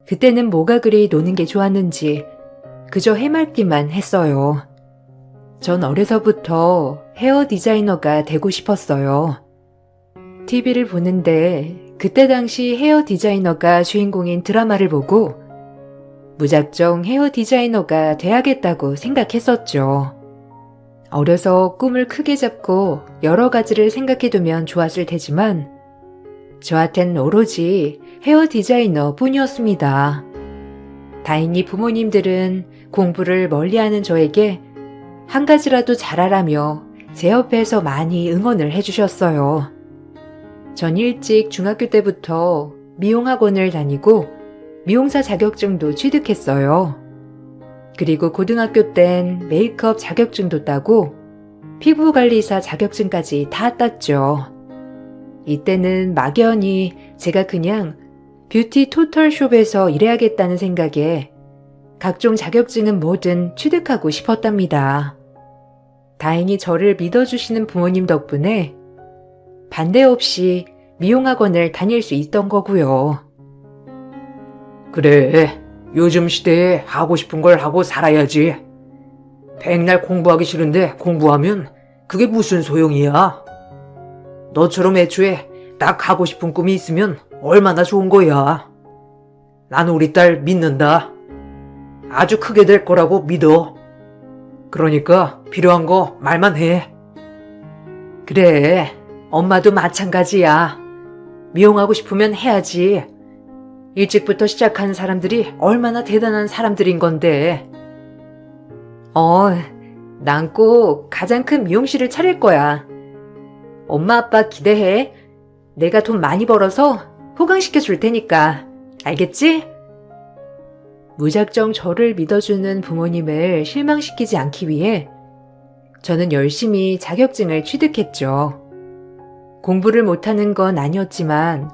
그때는 뭐가 그리 노는 게 좋았는지 그저 해맑기만 했어요. 전 어려서부터 헤어 디자이너가 되고 싶었어요. TV를 보는데 그때 당시 헤어 디자이너가 주인공인 드라마를 보고 무작정 헤어 디자이너가 돼야겠다고 생각했었죠. 어려서 꿈을 크게 잡고 여러 가지를 생각해두면 좋았을 테지만 저한텐 오로지 헤어 디자이너 뿐이었습니다. 다행히 부모님들은 공부를 멀리하는 저에게 한 가지라도 잘하라며 제 옆에서 많이 응원을 해주셨어요. 전 일찍 중학교 때부터 미용학원을 다니고 미용사 자격증도 취득했어요. 그리고 고등학교 땐 메이크업 자격증도 따고 피부관리사 자격증까지 다 땄죠. 이때는 막연히 제가 그냥 뷰티 토털숍에서 일해야겠다는 생각에 각종 자격증은 뭐든 취득하고 싶었답니다. 다행히 저를 믿어주시는 부모님 덕분에 반대 없이 미용학원을 다닐 수 있던 거고요. 그래, 요즘 시대에 하고 싶은 걸 하고 살아야지. 백날 공부하기 싫은데 공부하면 그게 무슨 소용이야? 너처럼 애초에 딱 하고 싶은 꿈이 있으면 얼마나 좋은 거야. 난 우리 딸 믿는다. 아주 크게 될 거라고 믿어. 그러니까 필요한 거 말만 해. 그래, 엄마도 마찬가지야. 미용하고 싶으면 해야지. 일찍부터 시작한 사람들이 얼마나 대단한 사람들인 건데. 난 꼭 가장 큰 미용실을 차릴 거야. 엄마 아빠 기대해. 내가 돈 많이 벌어서 호강시켜 줄 테니까. 알겠지? 무작정 저를 믿어주는 부모님을 실망시키지 않기 위해 저는 열심히 자격증을 취득했죠. 공부를 못하는 건 아니었지만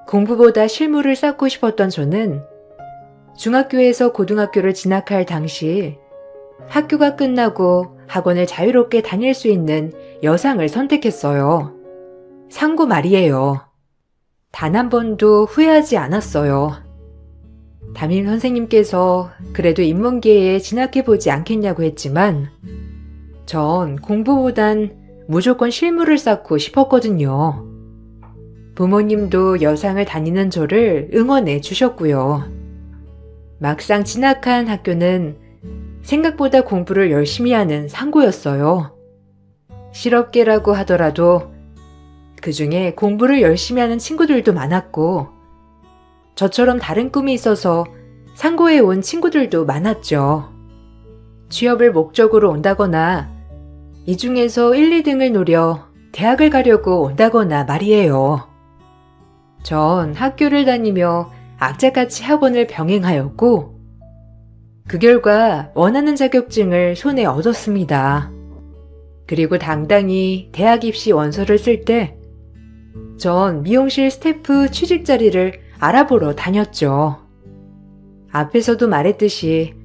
공부보다 실무를 쌓고 싶었던 저는 중학교에서 고등학교를 진학할 당시 학교가 끝나고 학원을 자유롭게 다닐 수 있는 여상을 선택했어요. 상고 말이에요. 단 한 번도 후회하지 않았어요. 담임 선생님께서 그래도 인문계에 진학해보지 않겠냐고 했지만 전 공부보단 무조건 실무를 쌓고 싶었거든요. 부모님도 여상을 다니는 저를 응원해 주셨고요. 막상 진학한 학교는 생각보다 공부를 열심히 하는 상고였어요. 실업계라고 하더라도 그 중에 공부를 열심히 하는 친구들도 많았고 저처럼 다른 꿈이 있어서 상고에 온 친구들도 많았죠. 취업을 목적으로 온다거나 이 중에서 1, 2등을 노려 대학을 가려고 온다거나 말이에요. 전 학교를 다니며 악착같이 학원을 병행하였고 그 결과 원하는 자격증을 손에 얻었습니다. 그리고 당당히 대학 입시 원서를 쓸 때 전 미용실 스태프 취직 자리를 알아보러 다녔죠. 앞에서도 말했듯이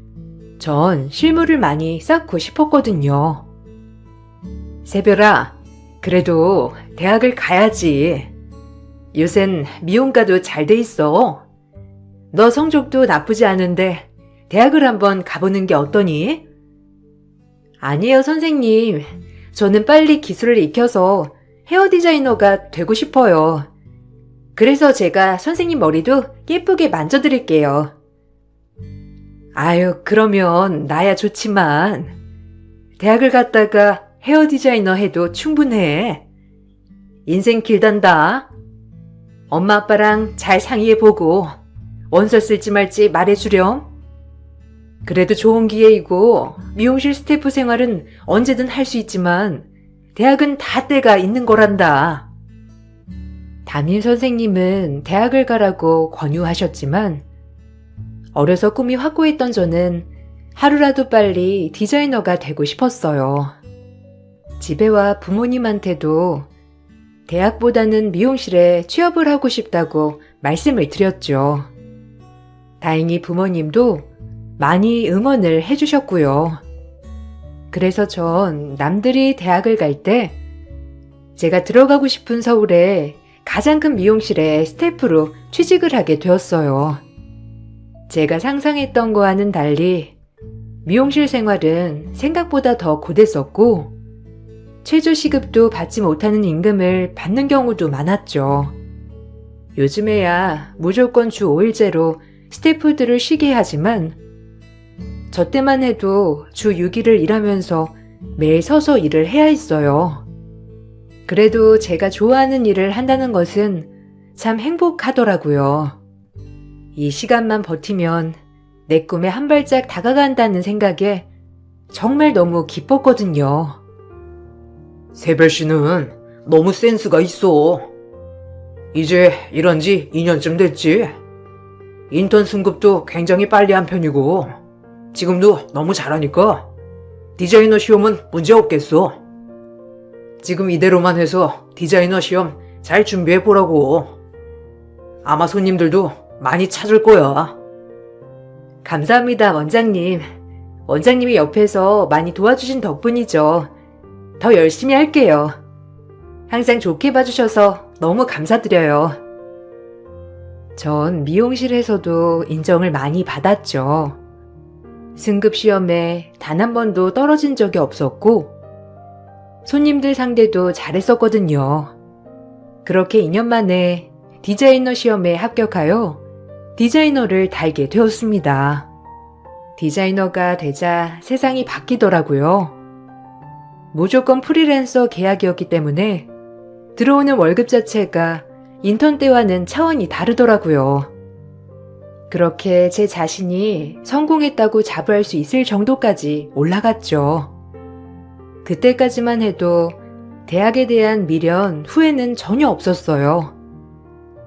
전 실무를 많이 쌓고 싶었거든요. 세별아, 그래도 대학을 가야지. 요샌 미용과도 잘 돼 있어. 너 성적도 나쁘지 않은데 대학을 한번 가보는 게 어떠니? 아니에요, 선생님. 저는 빨리 기술을 익혀서 헤어 디자이너가 되고 싶어요. 그래서 제가 선생님 머리도 예쁘게 만져드릴게요. 아유, 그러면 나야 좋지만 대학을 갔다가 헤어 디자이너 해도 충분해. 인생 길단다. 엄마 아빠랑 잘 상의해보고 원서 쓸지 말지 말해주렴. 그래도 좋은 기회이고 미용실 스태프 생활은 언제든 할 수 있지만 대학은 다 때가 있는 거란다. 담임 선생님은 대학을 가라고 권유하셨지만 어려서 꿈이 확고했던 저는 하루라도 빨리 디자이너가 되고 싶었어요. 집에 와 부모님한테도 대학보다는 미용실에 취업을 하고 싶다고 말씀을 드렸죠. 다행히 부모님도 많이 응원을 해주셨고요. 그래서 전 남들이 대학을 갈 때 제가 들어가고 싶은 서울의 가장 큰 미용실에 스태프로 취직을 하게 되었어요. 제가 상상했던 거와는 달리 미용실 생활은 생각보다 더 고됐었고 최저시급도 받지 못하는 임금을 받는 경우도 많았죠. 요즘에야 무조건 주 5일제로 스태프들을 쉬게 하지만 저 때만 해도 주 6일을 일하면서 매일 서서 일을 해야 했어요. 그래도 제가 좋아하는 일을 한다는 것은 참 행복하더라고요. 이 시간만 버티면 내 꿈에 한 발짝 다가간다는 생각에 정말 너무 기뻤거든요. 세별 씨는 너무 센스가 있어. 이제 일한 지 2년쯤 됐지. 인턴 승급도 굉장히 빨리 한 편이고 지금도 너무 잘하니까 디자이너 시험은 문제 없겠어. 지금 이대로만 해서 디자이너 시험 잘 준비해 보라고. 아마 손님들도 많이 찾을 거야. 감사합니다, 원장님. 원장님이 옆에서 많이 도와주신 덕분이죠. 더 열심히 할게요. 항상 좋게 봐주셔서 너무 감사드려요. 전 미용실에서도 인정을 많이 받았죠. 승급 시험에 단 한 번도 떨어진 적이 없었고 손님들 상대도 잘했었거든요. 그렇게 2년 만에 디자이너 시험에 합격하여 디자이너를 달게 되었습니다. 디자이너가 되자 세상이 바뀌더라고요. 무조건 프리랜서 계약이었기 때문에 들어오는 월급 자체가 인턴 때와는 차원이 다르더라고요. 그렇게 제 자신이 성공했다고 자부할 수 있을 정도까지 올라갔죠. 그때까지만 해도 대학에 대한 미련, 후회는 전혀 없었어요.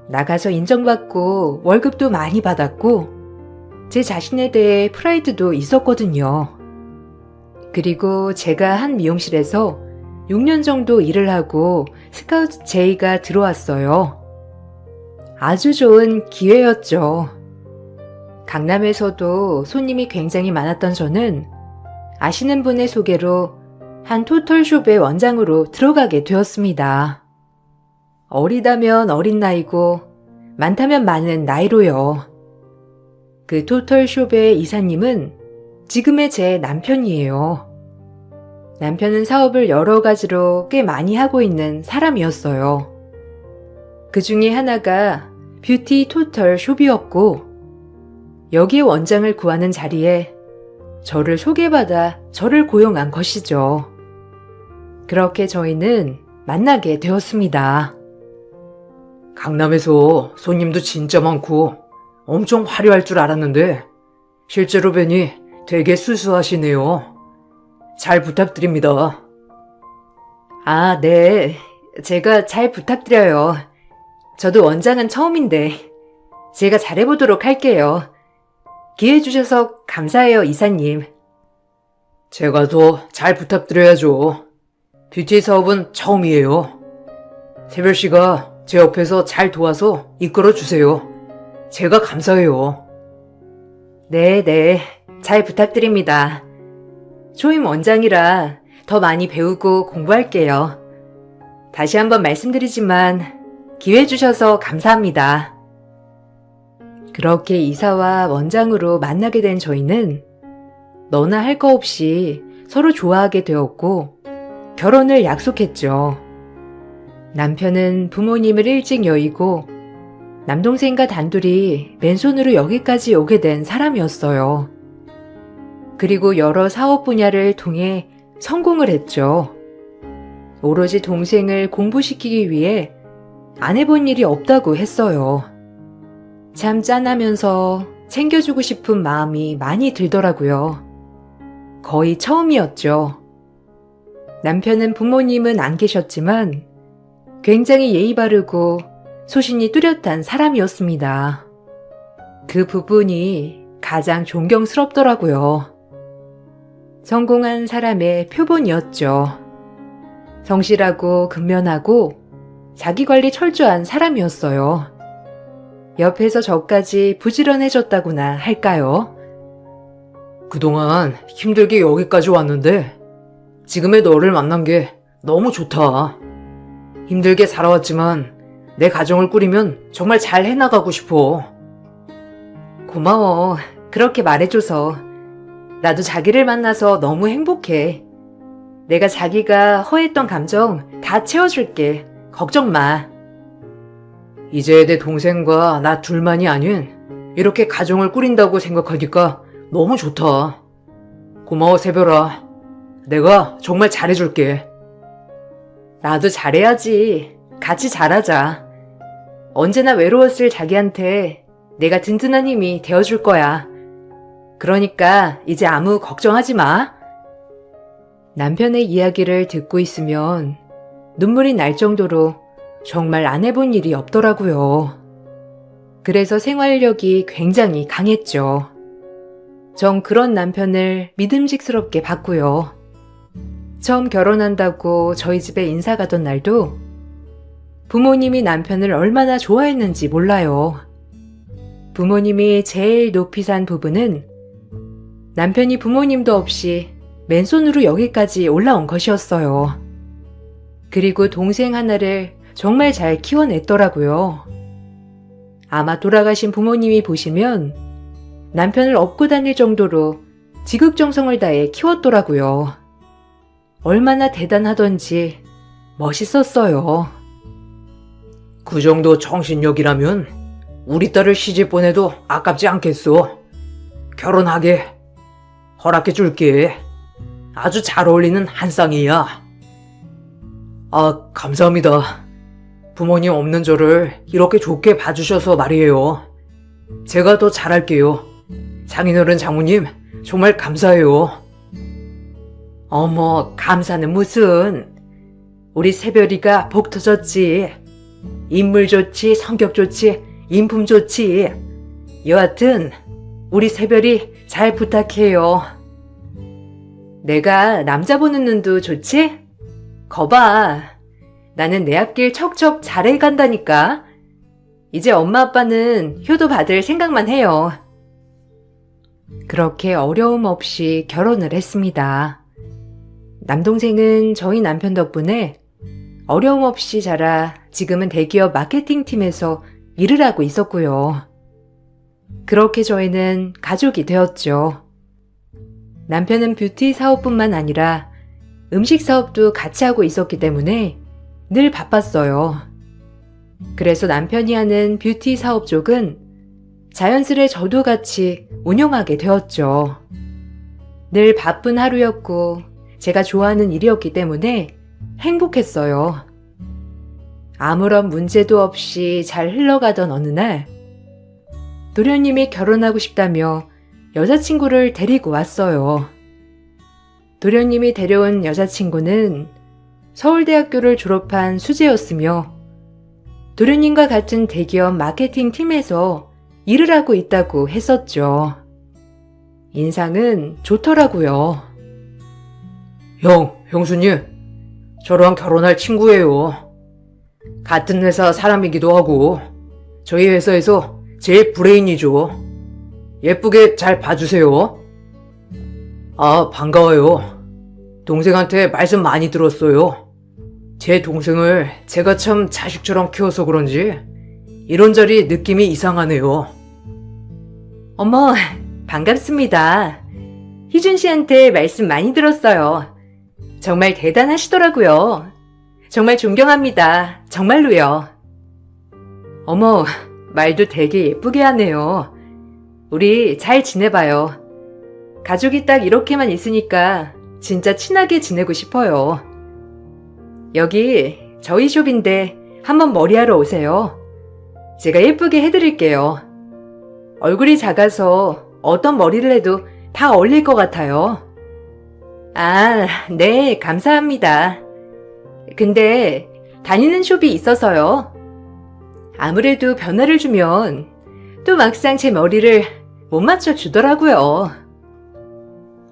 나가서 인정받고 월급도 많이 받았고 제 자신에 대해 프라이드도 있었거든요. 그리고 제가 한 미용실에서 6년 정도 일을 하고 스카우트 제의가 들어왔어요. 아주 좋은 기회였죠. 강남에서도 손님이 굉장히 많았던 저는 아시는 분의 소개로 한 토털숍의 원장으로 들어가게 되었습니다. 어리다면 어린 나이고 많다면 많은 나이로요. 그 토털숍의 이사님은 지금의 제 남편이에요. 남편은 사업을 여러 가지로 꽤 많이 하고 있는 사람이었어요. 그 중에 하나가 뷰티 토털 숍이었고 여기에 원장을 구하는 자리에 저를 소개받아 저를 고용한 것이죠. 그렇게 저희는 만나게 되었습니다. 강남에서 손님도 진짜 많고 엄청 화려할 줄 알았는데 실제로 뵈니 되게 수수하시네요. 잘 부탁드립니다. 아, 네. 제가 잘 부탁드려요. 저도 원장은 처음인데 제가 잘해보도록 할게요. 기회 주셔서 감사해요, 이사님. 제가 더 잘 부탁드려야죠. 뷰티 사업은 처음이에요. 세별 씨가 제 옆에서 잘 도와서 이끌어 주세요. 제가 감사해요. 네. 잘 부탁드립니다. 초임 원장이라 더 많이 배우고 공부할게요. 다시 한번 말씀드리지만 기회 주셔서 감사합니다. 그렇게 이사와 원장으로 만나게 된 저희는 너나 할 거 없이 서로 좋아하게 되었고 결혼을 약속했죠. 남편은 부모님을 일찍 여의고 남동생과 단둘이 맨손으로 여기까지 오게 된 사람이었어요. 그리고 여러 사업 분야를 통해 성공을 했죠. 오로지 동생을 공부시키기 위해 안 해본 일이 없다고 했어요. 참 짠하면서 챙겨주고 싶은 마음이 많이 들더라고요. 거의 처음이었죠. 남편은 부모님은 안 계셨지만 굉장히 예의 바르고 소신이 뚜렷한 사람이었습니다. 그 부분이 가장 존경스럽더라고요. 성공한 사람의 표본이었죠. 성실하고 근면하고 자기관리 철저한 사람이었어요. 옆에서 저까지 부지런해졌다고나 할까요? 그동안 힘들게 여기까지 왔는데 지금의 너를 만난 게 너무 좋다. 힘들게 살아왔지만 내 가정을 꾸리면 정말 잘 해나가고 싶어. 고마워. 그렇게 말해줘서. 나도 자기를 만나서 너무 행복해. 내가 자기가 허했던 감정 다 채워줄게. 걱정 마. 이제 내 동생과 나 둘만이 아닌 이렇게 가정을 꾸린다고 생각하니까 너무 좋다. 고마워, 새별아. 내가 정말 잘해줄게. 나도 잘해야지. 같이 잘하자. 언제나 외로웠을 자기한테 내가 든든한 힘이 되어줄 거야. 그러니까 이제 아무 걱정하지 마. 남편의 이야기를 듣고 있으면 눈물이 날 정도로 정말 안 해본 일이 없더라고요. 그래서 생활력이 굉장히 강했죠. 전 그런 남편을 믿음직스럽게 봤고요. 처음 결혼한다고 저희 집에 인사 가던 날도 부모님이 남편을 얼마나 좋아했는지 몰라요. 부모님이 제일 높이 산 부부는 남편이 부모님도 없이 맨손으로 여기까지 올라온 것이었어요. 그리고 동생 하나를 정말 잘 키워냈더라고요. 아마 돌아가신 부모님이 보시면 남편을 업고 다닐 정도로 지극정성을 다해 키웠더라고요. 얼마나 대단하던지 멋있었어요. 그 정도 정신력이라면 우리 딸을 시집 보내도 아깝지 않겠소. 결혼하게 허락해 줄게. 아주 잘 어울리는 한 쌍이야. 아, 감사합니다. 부모님 없는 저를 이렇게 좋게 봐주셔서 말이에요. 제가 더 잘할게요. 장인어른 장모님, 정말 감사해요. 어머, 감사는 무슨. 우리 새별이가 복 터졌지. 인물 좋지, 성격 좋지, 인품 좋지. 여하튼 우리 새별이 잘 부탁해요. 내가 남자 보는 눈도 좋지? 거봐. 나는 내 앞길 척척 잘해간다니까. 이제 엄마 아빠는 효도 받을 생각만 해요. 그렇게 어려움 없이 결혼을 했습니다. 남동생은 저희 남편 덕분에 어려움 없이 자라 지금은 대기업 마케팅팀에서 일을 하고 있었고요. 그렇게 저희는 가족이 되었죠. 남편은 뷰티 사업뿐만 아니라 음식 사업도 같이 하고 있었기 때문에 늘 바빴어요. 그래서 남편이 하는 뷰티 사업 쪽은 자연스레 저도 같이 운영하게 되었죠. 늘 바쁜 하루였고 제가 좋아하는 일이었기 때문에 행복했어요. 아무런 문제도 없이 잘 흘러가던 어느 날 도련님이 결혼하고 싶다며 여자친구를 데리고 왔어요. 도련님이 데려온 여자친구는 서울대학교를 졸업한 수재였으며 도련님과 같은 대기업 마케팅 팀에서 일을 하고 있다고 했었죠. 인상은 좋더라고요. 형수님, 저랑 결혼할 친구예요. 같은 회사 사람이기도 하고 저희 회사에서 제일 브레인이죠. 예쁘게 잘 봐주세요. 아, 반가워요. 동생한테 말씀 많이 들었어요. 제 동생을 제가 참 자식처럼 키워서 그런지 이런저리 느낌이 이상하네요. 어머, 반갑습니다. 희준 씨한테 말씀 많이 들었어요. 정말 대단하시더라고요. 정말 존경합니다. 정말로요. 어머, 말도 되게 예쁘게 하네요. 우리 잘 지내봐요. 가족이 딱 이렇게만 있으니까 진짜 친하게 지내고 싶어요. 여기 저희 숍인데 한번 머리하러 오세요. 제가 예쁘게 해드릴게요. 얼굴이 작아서 어떤 머리를 해도 다 어울릴 것 같아요. 아, 네, 감사합니다. 근데 다니는 숍이 있어서요. 아무래도 변화를 주면 또 막상 제 머리를 못 맞춰주더라고요.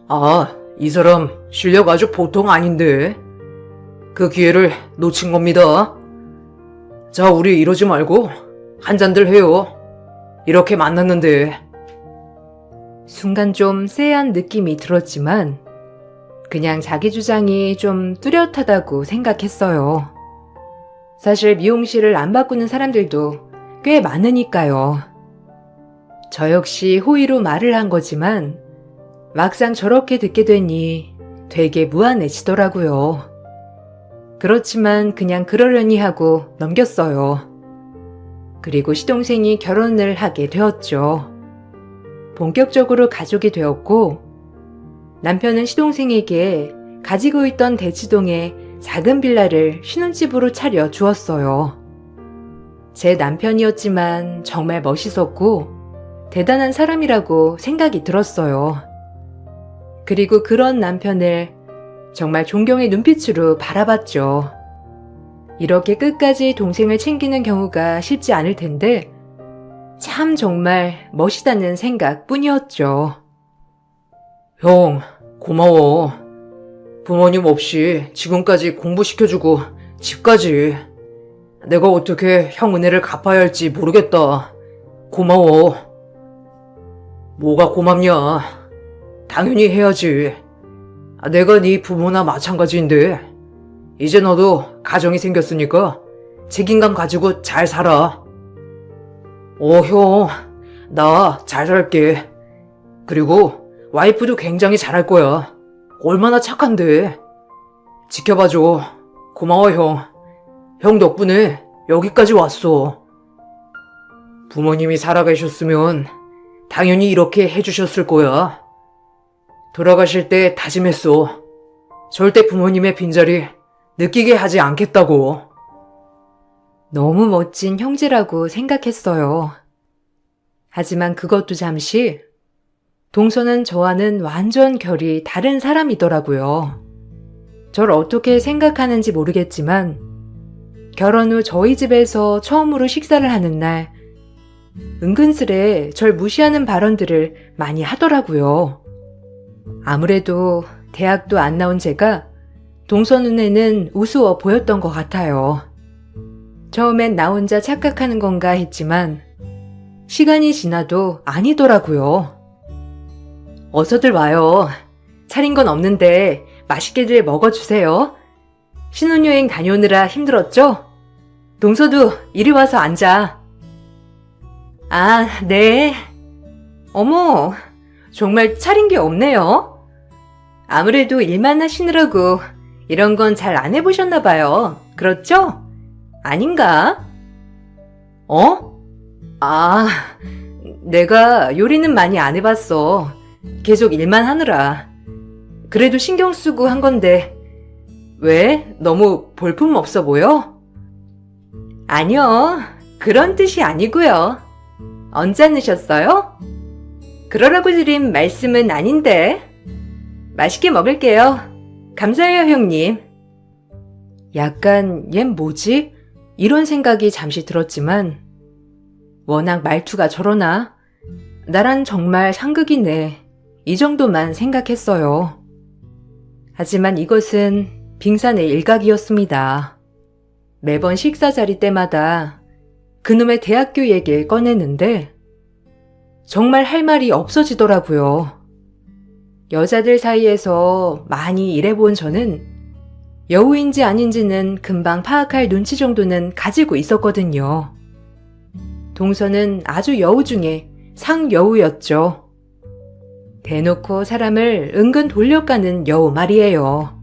아, 이 사람 실력 아주 보통 아닌데. 그 기회를 놓친 겁니다. 자, 우리 이러지 말고 한 잔들 해요. 이렇게 만났는데. 순간 좀 쎄한 느낌이 들었지만 그냥 자기 주장이 좀 뚜렷하다고 생각했어요. 사실 미용실을 안 바꾸는 사람들도 꽤 많으니까요. 저 역시 호의로 말을 한 거지만 막상 저렇게 듣게 되니 되게 무안해지더라고요. 그렇지만 그냥 그러려니 하고 넘겼어요. 그리고 시동생이 결혼을 하게 되었죠. 본격적으로 가족이 되었고 남편은 시동생에게 가지고 있던 대치동에 작은 빌라를 신혼집으로 차려 주었어요. 제 남편이었지만 정말 멋있었고 대단한 사람이라고 생각이 들었어요. 그리고 그런 남편을 정말 존경의 눈빛으로 바라봤죠. 이렇게 끝까지 동생을 챙기는 경우가 쉽지 않을 텐데 참 정말 멋있다는 생각뿐이었죠. 형, 고마워. 부모님 없이 지금까지 공부시켜주고 집까지. 내가 어떻게 형 은혜를 갚아야 할지 모르겠다. 고마워. 뭐가 고맙냐? 당연히 해야지. 내가 네 부모나 마찬가지인데 이제 너도 가정이 생겼으니까 책임감 가지고 잘 살아. 형, 나 잘 살게. 그리고 와이프도 굉장히 잘할 거야. 얼마나 착한데. 지켜봐줘. 고마워, 형. 형 덕분에 여기까지 왔어. 부모님이 살아계셨으면 당연히 이렇게 해주셨을 거야. 돌아가실 때 다짐했어. 절대 부모님의 빈자리 느끼게 하지 않겠다고. 너무 멋진 형제라고 생각했어요. 하지만 그것도 잠시 동서는 저와는 완전 결이 다른 사람이더라고요. 절 어떻게 생각하는지 모르겠지만 결혼 후 저희 집에서 처음으로 식사를 하는 날 은근슬에 절 무시하는 발언들을 많이 하더라고요. 아무래도 대학도 안 나온 제가 동서 눈에는 우스워 보였던 것 같아요. 처음엔 나 혼자 착각하는 건가 했지만 시간이 지나도 아니더라고요. 어서들 와요. 차린 건 없는데 맛있게들 먹어주세요. 신혼여행 다녀오느라 힘들었죠? 동서도 이리 와서 앉아. 아, 네. 어머, 정말 차린 게 없네요. 아무래도 일만 하시느라고 이런 건 잘 안 해보셨나 봐요. 그렇죠? 아닌가? 아, 내가 요리는 많이 안 해봤어. 계속 일만 하느라. 그래도 신경 쓰고 한 건데 왜? 너무 볼품 없어 보여? 아니요, 그런 뜻이 아니고요. 언짢으셨어요? 그러라고 드린 말씀은 아닌데. 맛있게 먹을게요. 감사해요, 형님. 약간 얜 뭐지? 이런 생각이 잠시 들었지만 워낙 말투가 저러나? 나란 정말 상극이네. 이 정도만 생각했어요. 하지만 이것은 빙산의 일각이었습니다. 매번 식사 자리 때마다 그놈의 대학교 얘기를 꺼내는데 정말 할 말이 없어지더라고요. 여자들 사이에서 많이 일해본 저는 여우인지 아닌지는 금방 파악할 눈치 정도는 가지고 있었거든요. 동서는 아주 여우 중에 상여우였죠. 대놓고 사람을 은근 돌려가는 여우 말이에요.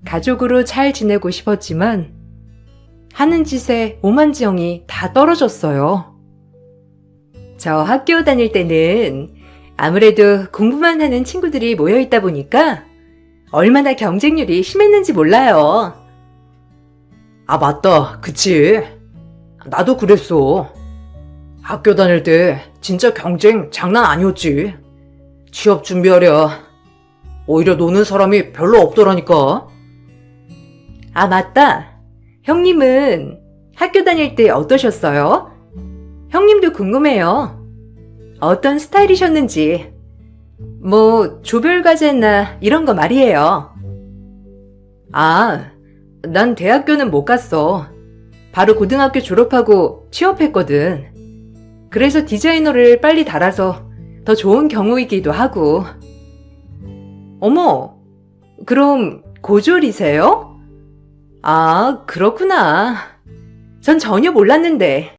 가족으로 잘 지내고 싶었지만 하는 짓에 오만지영이 다 떨어졌어요. 저 학교 다닐 때는 아무래도 공부만 하는 친구들이 모여있다 보니까 얼마나 경쟁률이 심했는지 몰라요. 아, 맞다. 그치. 나도 그랬어. 학교 다닐 때 진짜 경쟁 장난 아니었지. 취업 준비하랴. 오히려 노는 사람이 별로 없더라니까. 아, 맞다. 형님은 학교 다닐 때 어떠셨어요? 형님도 궁금해요. 어떤 스타일이셨는지. 뭐 조별과제나 이런 거 말이에요. 아, 난 대학교는 못 갔어. 바로 고등학교 졸업하고 취업했거든. 그래서 디자이너를 빨리 달아서 더 좋은 경우이기도 하고. 어머, 그럼 고졸이세요? 아, 그렇구나. 전 전혀 몰랐는데.